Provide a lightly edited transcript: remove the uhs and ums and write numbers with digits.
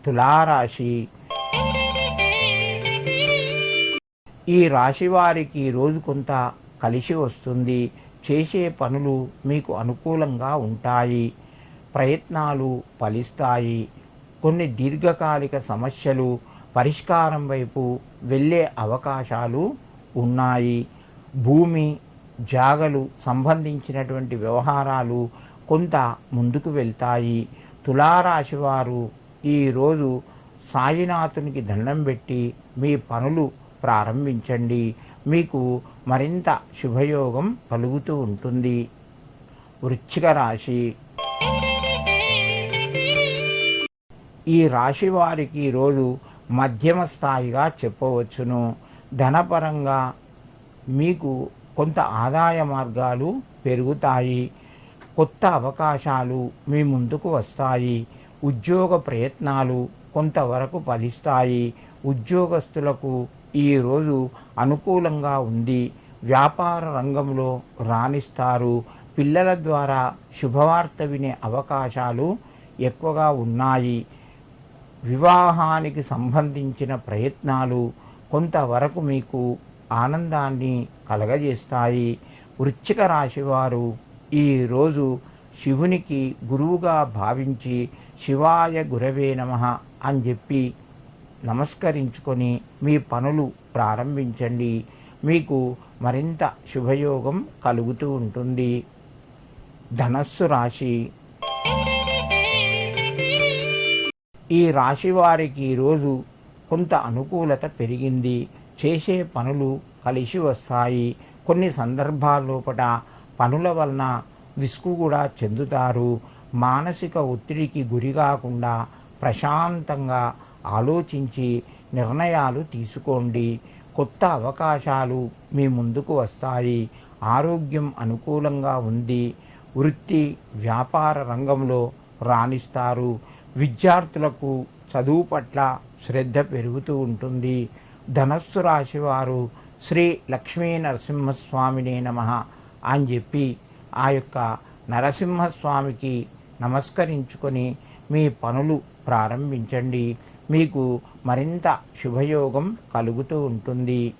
తులారాశి. ఈ రాశి వారికి రోజు కొంత కలిసి వస్తుంది. చేసే పనులు మీకు అనుకూలంగా ఉంటాయి. ప్రయత్నాలు ఫలిస్తాయి. కొన్ని దీర్ఘకాలిక సమస్యలు పరిష్కారం వైపు వెళ్ళే అవకాశాలు ఉన్నాయి. భూమి జాగలు సంబంధించినటువంటి వ్యవహారాలు కొంత ముందుకు వెళ్తాయి. తులారాశి వారు ఈరోజు సాయినాథునికి దండం పెట్టి మీ పనులు ప్రారంభించండి. మీకు మరింత శుభయోగం కలుగుతూ ఉంటుంది. వృశ్చిక రాశి. ఈ రాశి వారికి ఈరోజు మధ్యమ స్థాయిగా చెప్పవచ్చును. ధనపరంగా మీకు కొంత ఆదాయ మార్గాలు పెరుగుతాయి. కొత్త అవకాశాలు మీ ముందుకు వస్తాయి. ఉద్యోగ ప్రయత్నాలు కొంతవరకు ఫలిస్తాయి. ఉద్యోగస్తులకు ఈరోజు అనుకూలంగా ఉంది. వ్యాపార రంగంలో రాణిస్తారు. పిల్లల ద్వారా శుభవార్త వినే అవకాశాలు ఎక్కువగా ఉన్నాయి. వివాహానికి సంబంధించిన ప్రయత్నాలు కొంతవరకు మీకు ఆనందాన్ని కలగజేస్తాయి. వృశ్చిక రాశి వారు ఈరోజు శివునికి గురువుగా భావించి శివాయ గురవే నమః అని చెప్పి నమస్కరించుకొని మీ పనులు ప్రారంభించండి. మీకు మరింత శుభయోగం కలుగుతూ ఉంటుంది. ధనస్సు రాశి. ఈ రాశి వారికి ఈరోజు కొంత అనుకూలత పెరిగింది. చేసే పనులు కలిసి వస్తాయి. కొన్ని సందర్భాల్లోపట పనుల వలన విసుగు కూడా చెందుతారు. మానసిక ఒత్తిడికి గురి కాకుండా ప్రశాంతంగా ఆలోచించి నిర్ణయాలు తీసుకోండి. కొత్త అవకాశాలు మీ ముందుకు వస్తాయి. ఆరోగ్యం అనుకూలంగా ఉంది. వృత్తి వ్యాపార రంగంలో రాణిస్తారు. విద్యార్థులకు చదువు పట్ల శ్రద్ధ పెరుగుతూ ఉంటుంది. ధనస్సు రాశి వారు శ్రీ లక్ష్మీ నరసింహస్వామినే నమః అని చెప్పి ఆ యొక్క నరసింహస్వామికి నమస్కరించుకొని మీ పనులు ప్రారంభించండి. మీకు మరింత శుభయోగం కలుగుతూ ఉంటుంది.